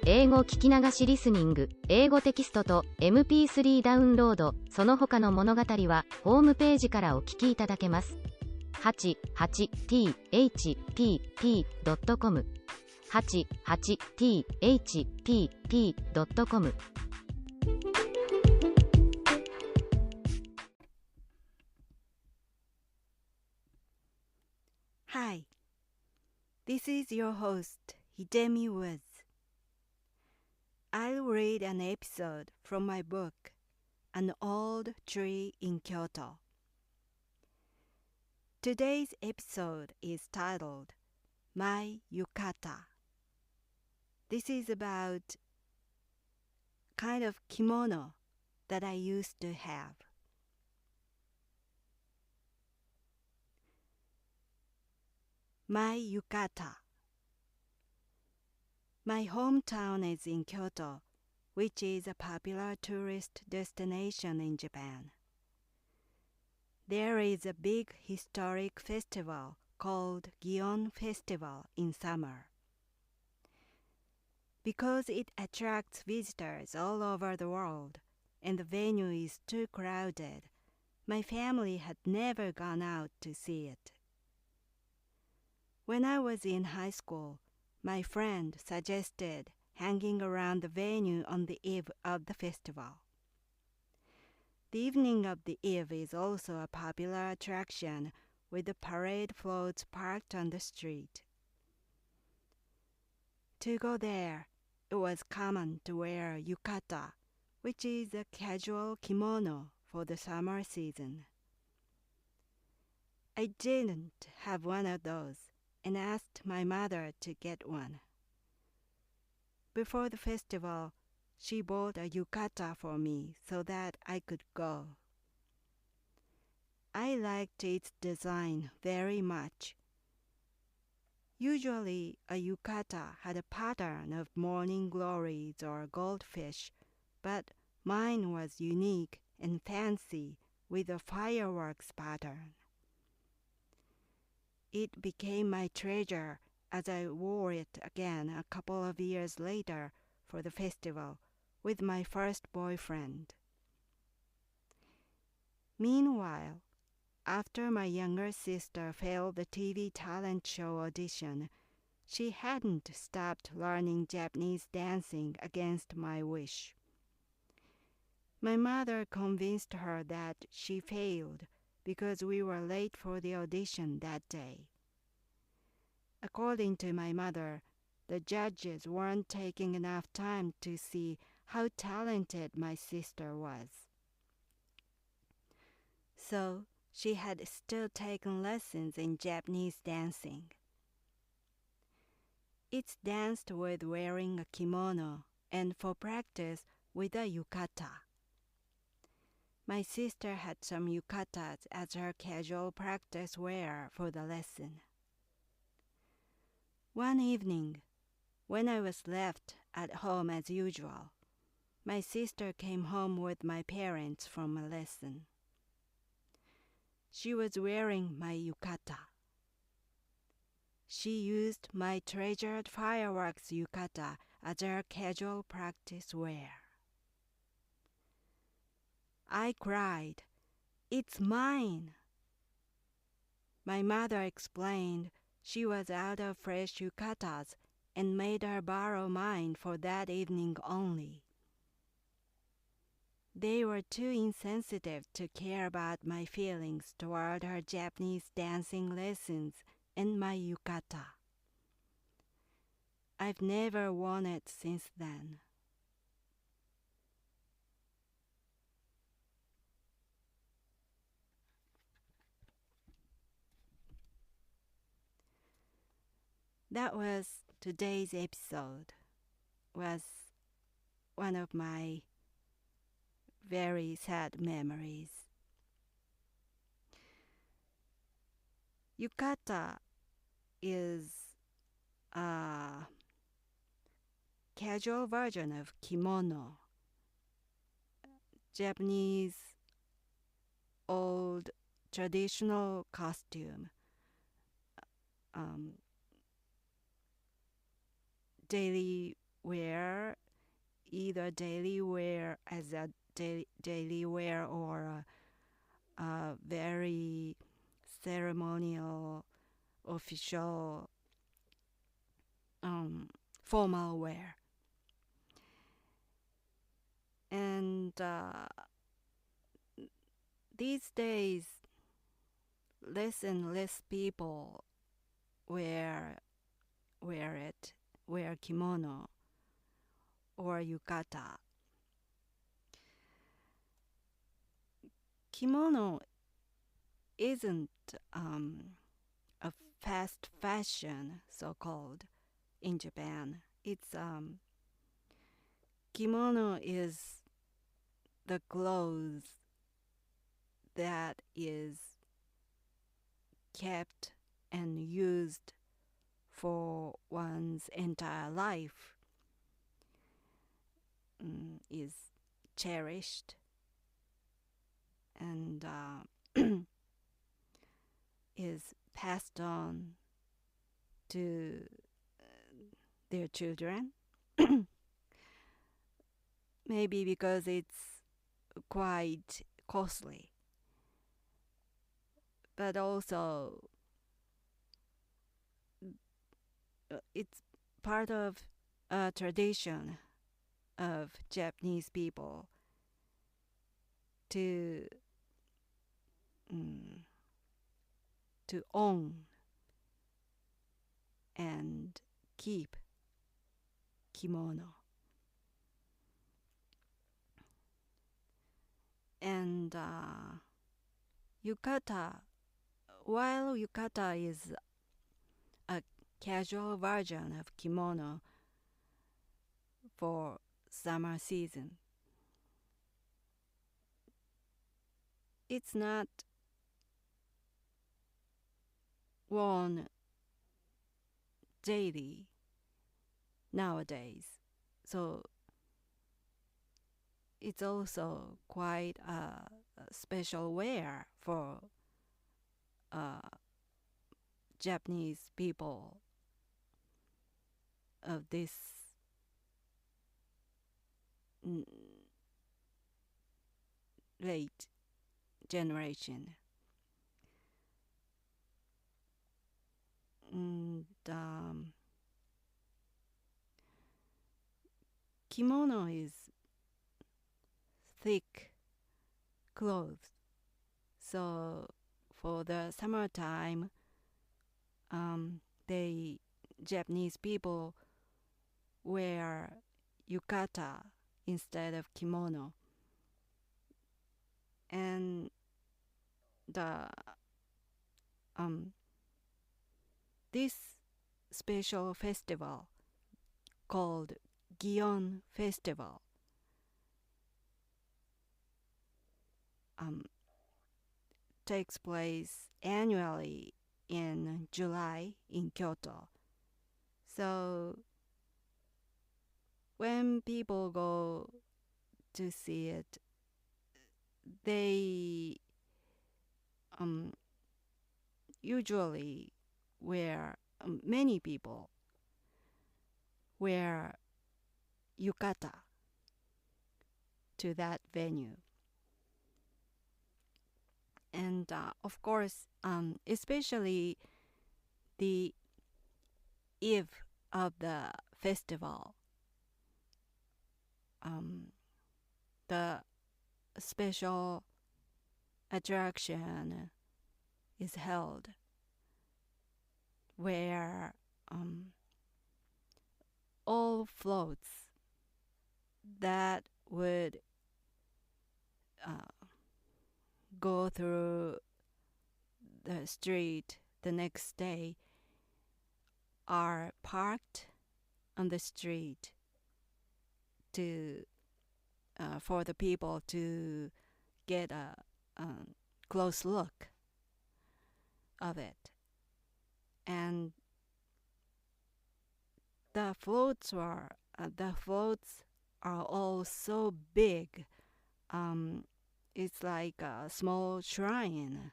英語聞き流しリスニング、英語テキストと MP3 ダウンロード、その他の物語はホームページからお聞きいただけます。88thpp.com 88thpp.com Hi, this is your host, Hidemi Woods. I'll read an episode from my book, An Old Tree in Kyoto. Today's episode is titled, My Yukata. This is about kind of kimono that I used to have. My yukata. My hometown is in Kyoto, which is a popular tourist destination in Japan. There is a big historic festival called Gion Festival in summer. Because it attracts visitors all over the world and the venue is too crowded, my family had never gone out to see it. When I was in high school, my friend suggested hanging around the venue on the eve of the festival. The evening of the eve is also a popular attraction with the parade floats parked on the street. To go there, it was common to wear yukata, which is a casual kimono for the summer season. I didn't have one of those and asked my mother to get one. Before the festival, she bought a yukata for me so that I could go. I liked its design very much. Usually, a yukata had a pattern of morning glories or goldfish, but mine was unique and fancy with a fireworks pattern. It became my treasure as I wore it again a couple of years later for the festival with my first boyfriend. Meanwhile, after my younger sister failed the TV talent show audition, she hadn't stopped learning Japanese dancing against my wish. My mother convinced her that she failed because we were late for the audition that day. According to my mother, the judges weren't taking enough time to see how talented my sister was. So she had still taken lessons in Japanese dancing. It's danced with wearing a kimono and for practice with a yukata. My sister had some yukatas as her casual practice wear for the lesson. One evening, when I was left at home as usual, my sister came home with my parents from a lesson. She was wearing my yukata. She used my treasured fireworks yukata as her casual practice wear. I cried, "It's mine!" My mother explained she was out of fresh yukatas and made her borrow mine for that evening only. They were too insensitive to care about my feelings toward her Japanese dancing lessons and my yukata. I've never worn it since then. That was today's episode. Was one of my very sad memories. Yukata is a casual version of kimono, Japanese old traditional costume. Daily wear, either daily wear as a daily wear or a very ceremonial, official, formal wear. And these days, less and less people wear kimono or yukata. Kimono isn't a fast fashion, so-called, in Japan. It's kimono is the clothes that is kept and used for one's entire life, is cherished and is passed on to their children. Maybe because it's quite costly, but also it's part of a tradition of Japanese people to own and keep kimono. And yukata, while yukata is a casual version of kimono for summer season, it's not worn daily nowadays. So it's also quite a special wear for Japanese people of this late generation. And kimono is thick clothes. So for the summertime, Japanese people wear yukata instead of kimono. And this special festival called Gion Festival takes place annually in July in Kyoto. So when people go to see it, they usually many people wear yukata to that venue. And of course, especially the eve of the festival, the special attraction is held where all floats that would go through the street the next day are parked on the street to for the people to get a close look of it. And the floats are all so big. It's like a small shrine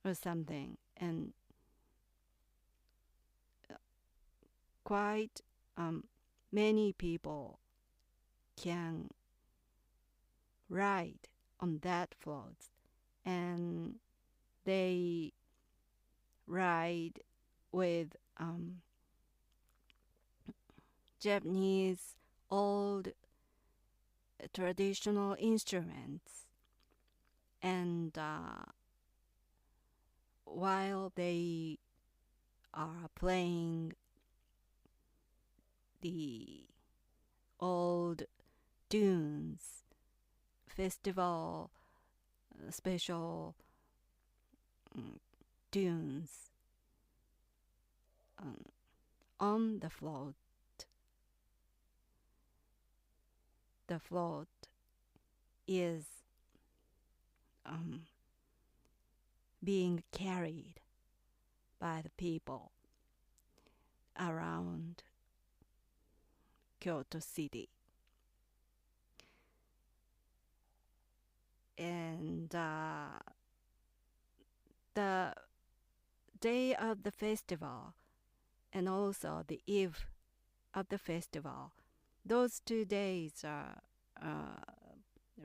or something, and quite many people can ride on that float, and they ride with Japanese old traditional instruments, and while they are playing the old tunes, festival special tunes on the float. The float is being carried by the people around Kyoto City. And the day of the festival and also the eve of the festival, those 2 days are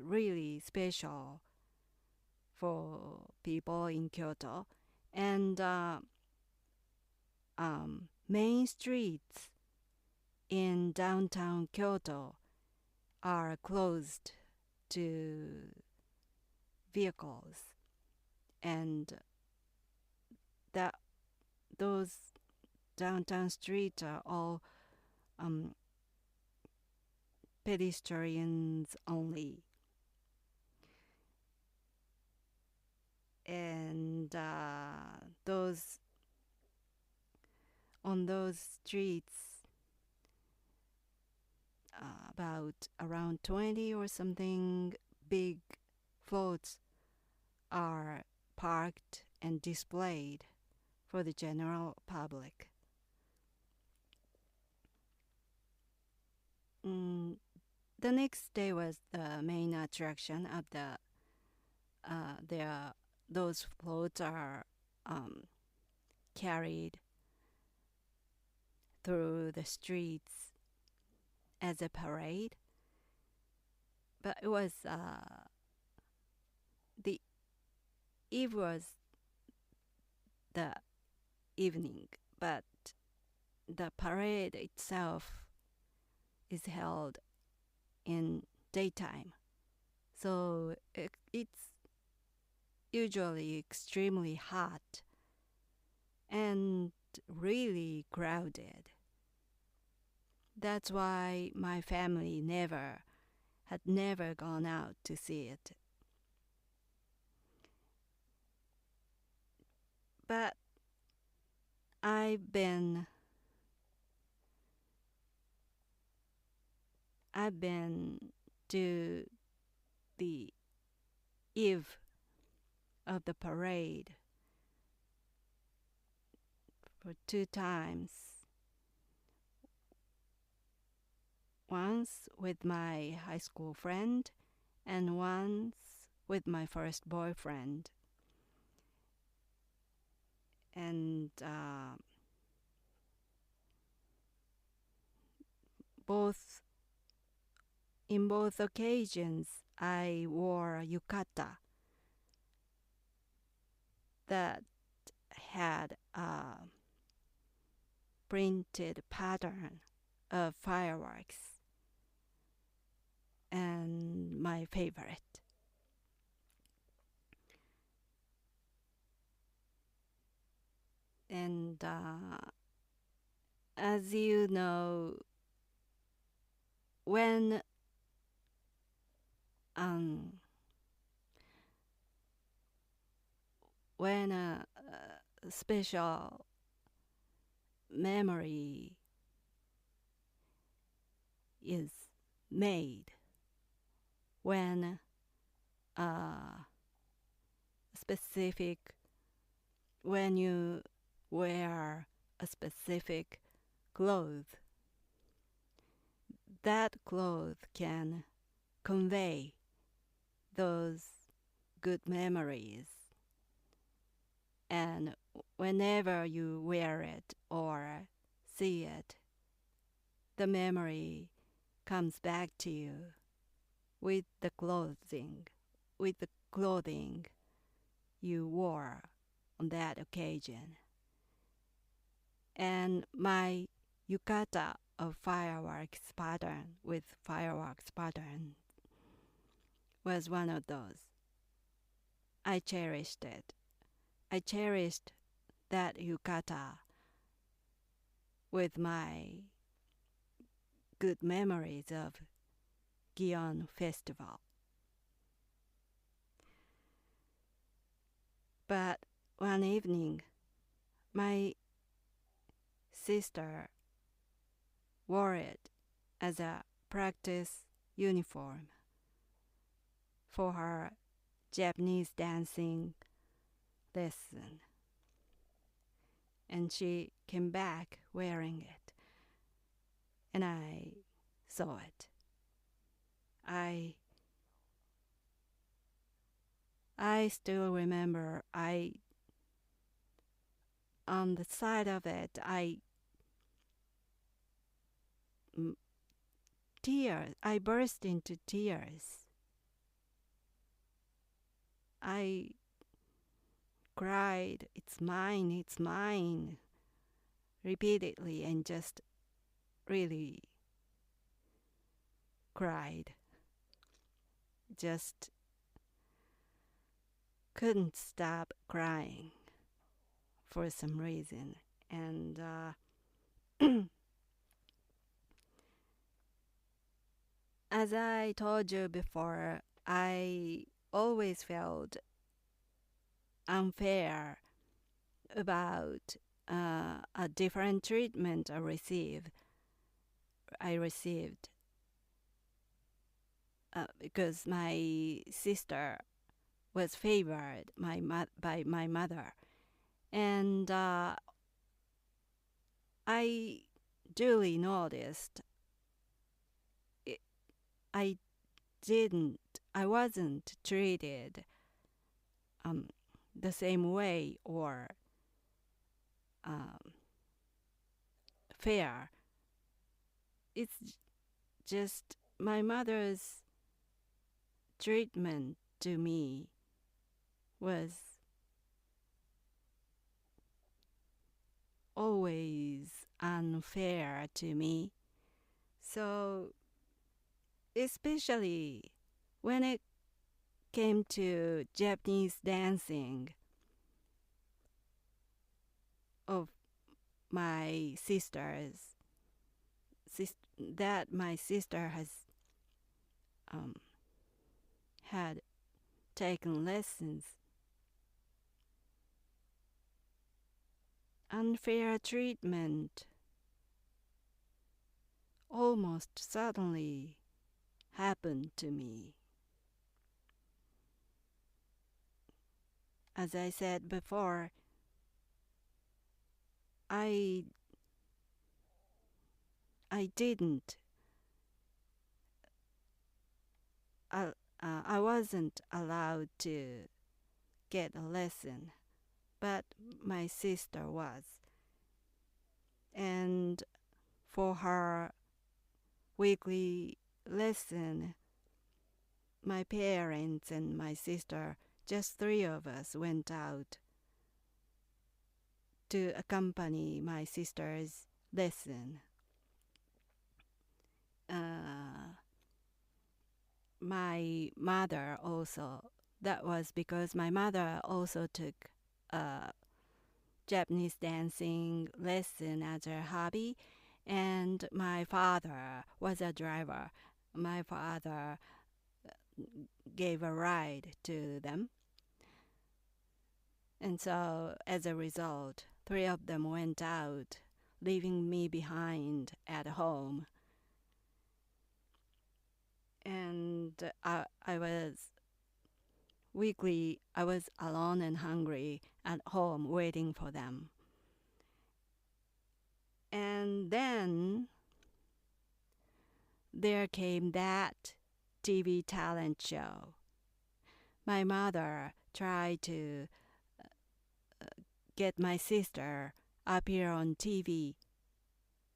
really special for people in Kyoto. And main streets in downtown Kyoto are closed to vehicles, and those downtown streets are all pedestrians only. And on those streets, about around 20 or something big floats are parked and displayed for the general public. The next day was the main attraction of those floats are carried through the streets as a parade. But it was the eve was the evening, but the parade itself is held in daytime, so it's usually extremely hot and really crowded. That's why my family had never gone out to see it. But I've been to the eve of the parade for 2 times. Once with my high school friend and once with my first boyfriend. And in both occasions, I wore a yukata that had a printed pattern of fireworks, and my favorite. And as you know, when a special memory is made, when when you wear a specific cloth, that cloth can convey those good memories. And whenever you wear it or see it, the memory comes back to you with the clothing you wore on that occasion. And my yukata of fireworks pattern was one of those. I cherished it. I cherished that yukata with my good memories of Gion Festival. But one evening, my sister wore it as a practice uniform for her Japanese dancing lesson. And she came back wearing it. And I saw it. I still remember on the side of it, I burst into tears. I cried, it's mine, repeatedly, and just really cried. Just couldn't stop crying for some reason. And as I told you before, I always felt unfair about a different treatment I received because my sister was favored by my mother, and I duly noticed I wasn't treated the same way or fair. It's just my mother's treatment to me was always unfair to me. So especially when it came to Japanese dancing of my sisters, that my sister has had taken lessons. Unfair treatment almost suddenly happened to me. As I said before, I wasn't allowed to get a lesson, but my sister was. And for her weekly lesson, my parents and my sister, just three of us, went out to accompany my sister's lesson. My mother also, that was because my mother also took Japanese dancing lesson as her hobby, and my father was a driver. My father gave a ride to them. And so, as a result, three of them went out, leaving me behind at home. And I was alone and hungry at home waiting for them. And then there came that TV talent show. My mother tried to get my sister appear on TV,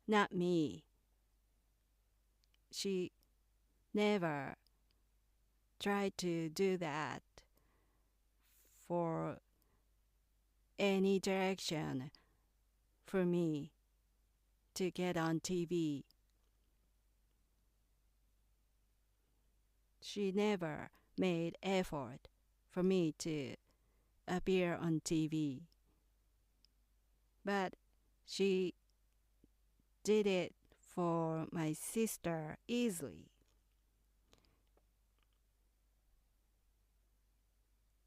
not me. she never tried to do that for any direction for me to get on TV. She never made effort for me to appear on TV. But she did it for my sister easily.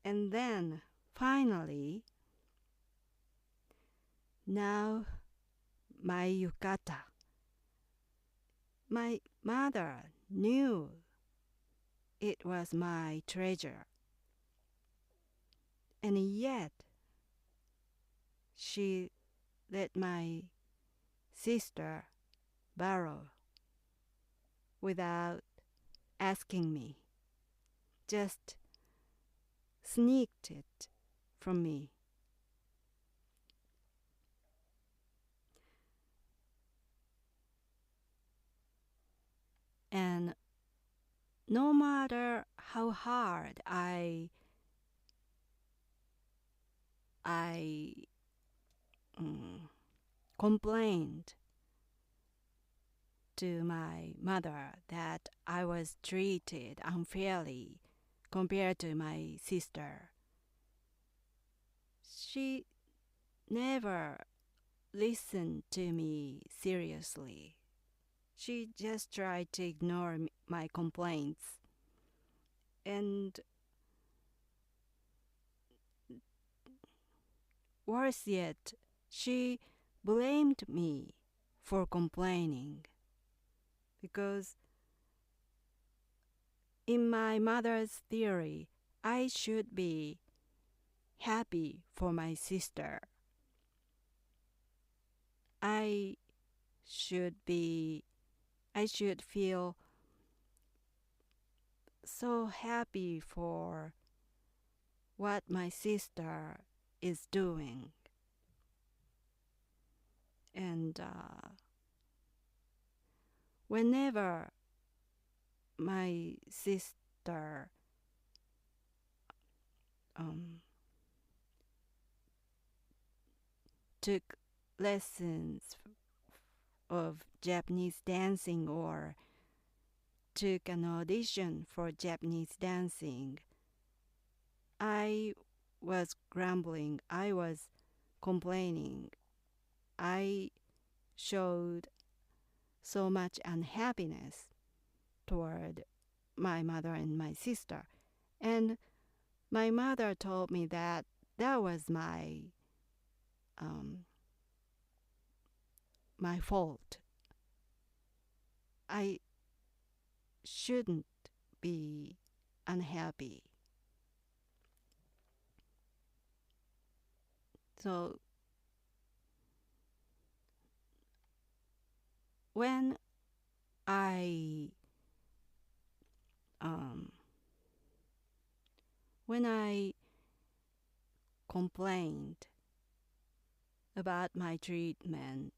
And then finally, now my yukata. My mother knew it was my treasure. And yet, she let my sister borrow without asking me. Just sneaked it from me. And no matter how hard I complained to my mother that I was treated unfairly compared to my sister, she never listened to me seriously. She just tried to ignore my complaints. And worse yet, she blamed me for complaining, because in my mother's theory, I should be happy for my sister. I should feel so happy for what my sister is doing. And whenever my sister took lessons of Japanese dancing or took an audition for Japanese dancing, I was grumbling, I was complaining, I showed so much unhappiness toward my mother and my sister. And my mother told me that that was my fault. I shouldn't be unhappy. So when I complained about my treatment,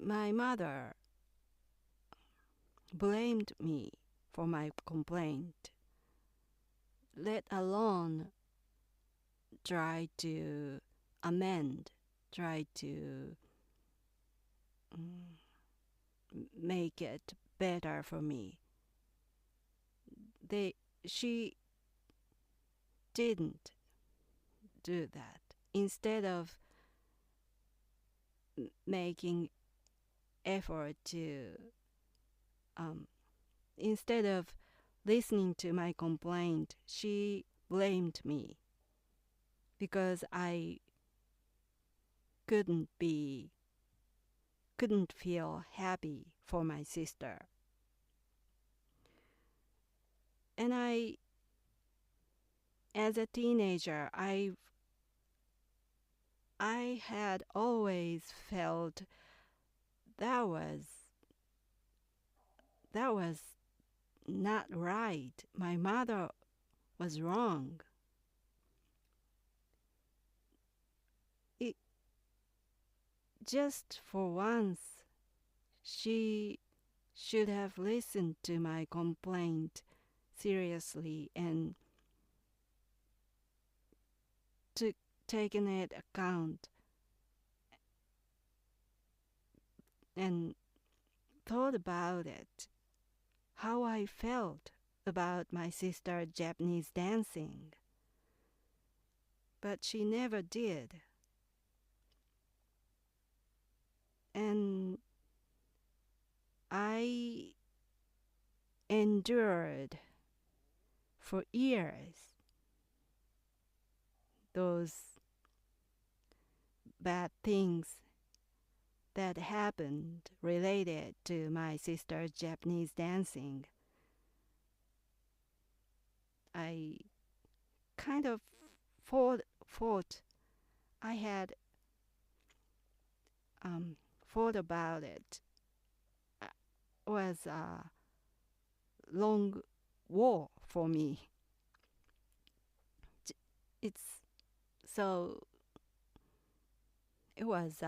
my mother blamed me for my complaint, let alone try to amend, try to make it better for me. She didn't do that. Instead of making effort to, instead of listening to my complaint, she blamed me because I couldn't feel happy for my sister. And as a teenager, I had always felt that was not right. My mother was wrong. Just for once, She should have listened to my complaint seriously and taken it account and thought about it, how I felt about my sister's Japanese dancing. But she never did. And I endured for years those bad things that happened related to my sister's Japanese dancing. I kind of thought I had thought about it. It was a long war for me. It was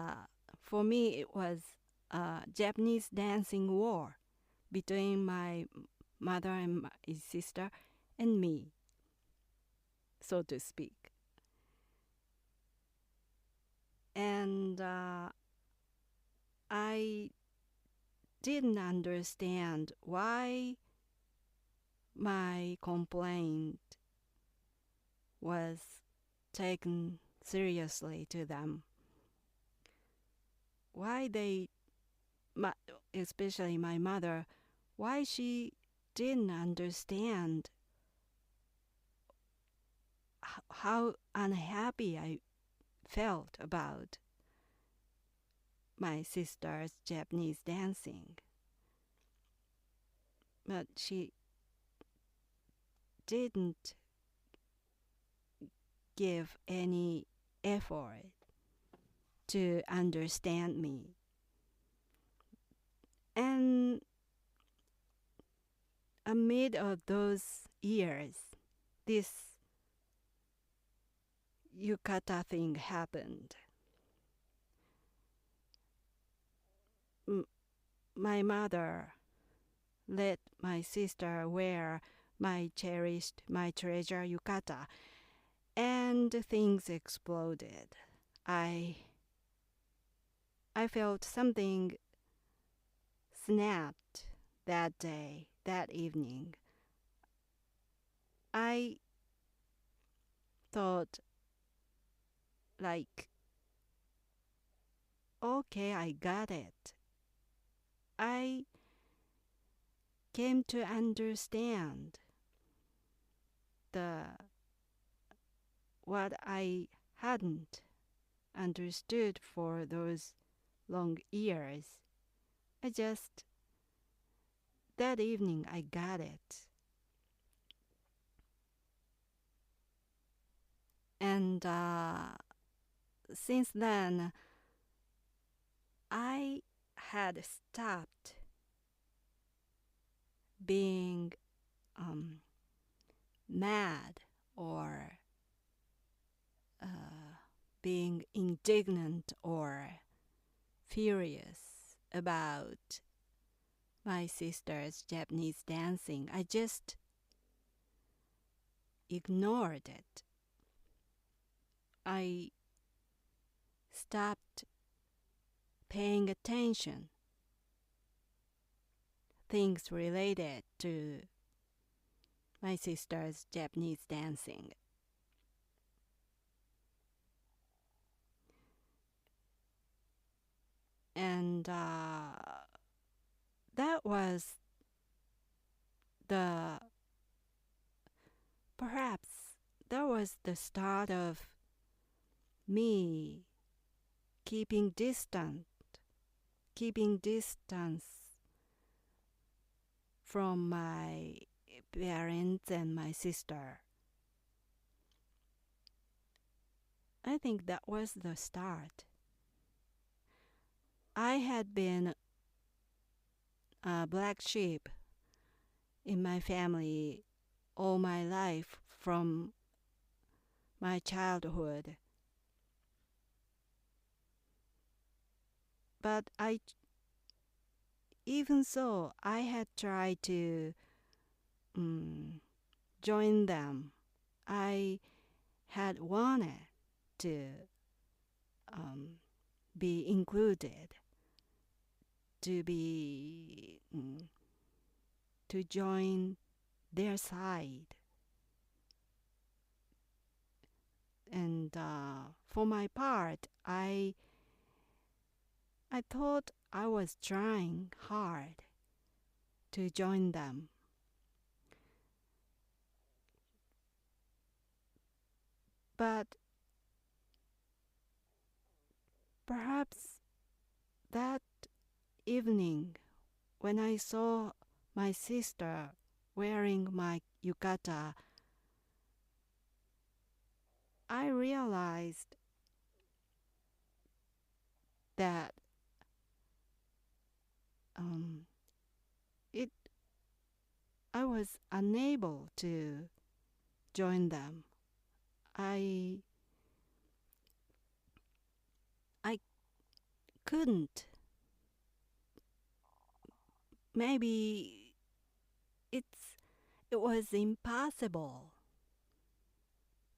for me it was a Japanese dancing war between my mother and my sister and me, so to speak. And I didn't understand why my complaint was taken seriously to them. Why they, especially my mother, why she didn't understand how unhappy I felt about my sister's Japanese dancing. But she didn't give any effort to understand me. And amid of those years, this yukata thing happened. My mother let my sister wear my treasure yukata, and things exploded. I felt something snapped that day, that evening. I thought, like, okay, I got it. I came to understand what I hadn't understood for those long years. That evening I got it. And since then, I had stopped being mad or being indignant or furious about my sister's Japanese dancing. I just ignored it. I stopped paying attention. Things related to my sister's Japanese dancing. And that was perhaps that was the start of me keeping distance from my parents and my sister. I think that was the start. I had been a black sheep in my family all my life from my childhood. But I even so, I had tried to join them. I had wanted to be included, to be to join their side. And for my part, I thought I was trying hard to join them. But perhaps that evening, when I saw my sister wearing my yukata, I realized that I was unable to join them. I couldn't. Maybe it was impossible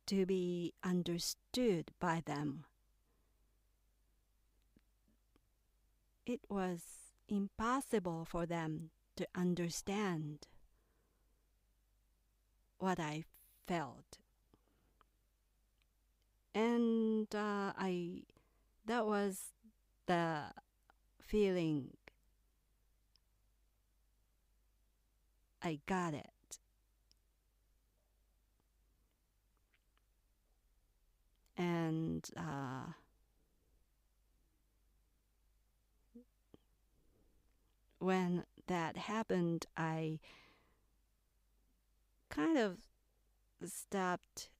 to be understood by them. It was impossible for them to understand what I felt. And that was the feeling I got it. And when that happened, I kind of stopped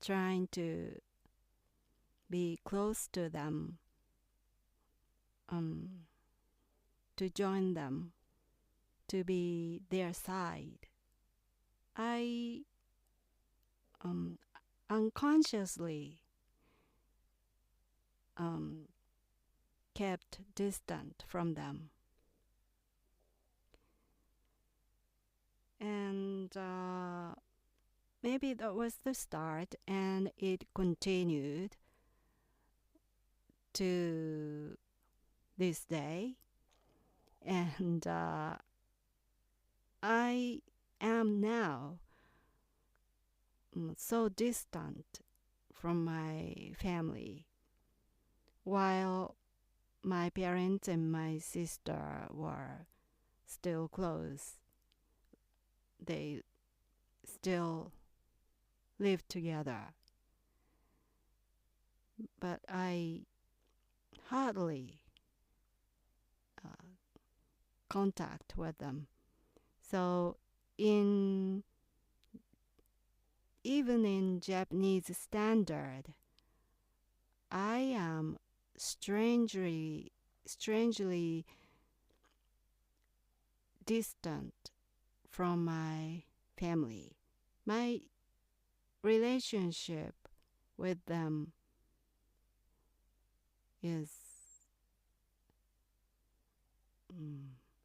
trying to be close to them, to join them, to be their side. I unconsciously kept distant from them. And maybe that was the start, and it continued to this day. And I am now so distant from my family, while my parents and my sister were still close. They still live together. But I hardly contact with them. So even in Japanese standard, I am strangely distant from my family. My relationship with them is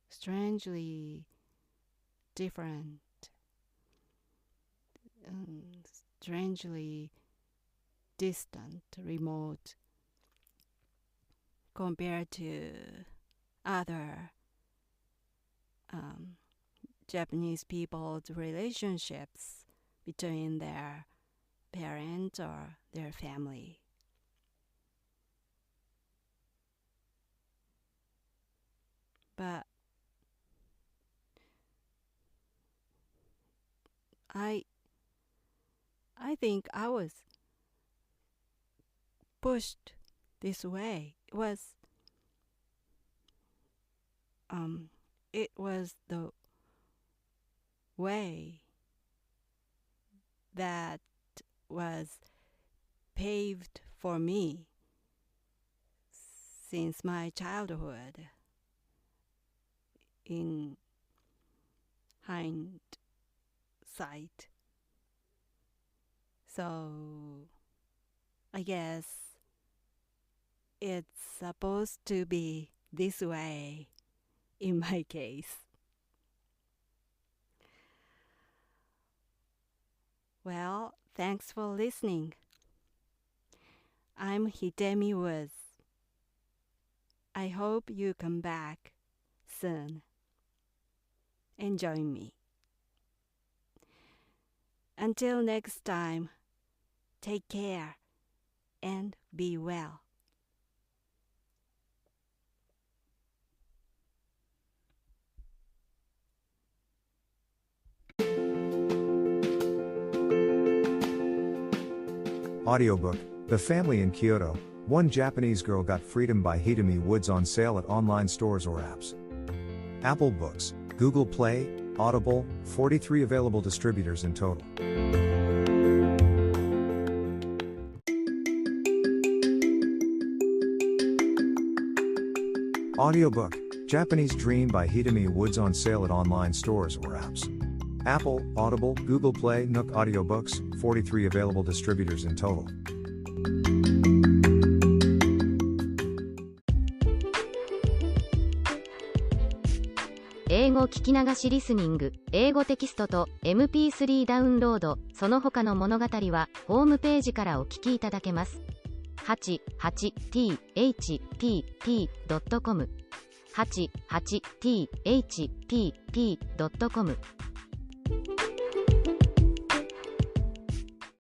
strangely different, strangely distant, remote, compared to other Japanese people's relationships between their parents or their family. But I think I was pushed this way. It was the way that was paved for me since my childhood. In hindsight. So I guess it's supposed to be this way in my case. Well, thanks for listening. I'm Hidemi Woods. I hope you come back soon and join me. Until next time, take care and be well. Audiobook, The Family in Kyoto, One Japanese Girl Got Freedom by Hidemi Woods on sale at online stores or apps. Apple Books, Google Play, Audible, 43 available distributors in total. Audiobook, Japanese Dream by Hidemi Woods on sale at online stores or apps. Apple, Audible, Google Play, Nook Audiobooks, 43 available distributors in total. 英語聞き流しリスニング、英語テキストと MP3 ダウンロード、その他の物語はホームページからお聞きいただけます。88thpp.com 88thpp.com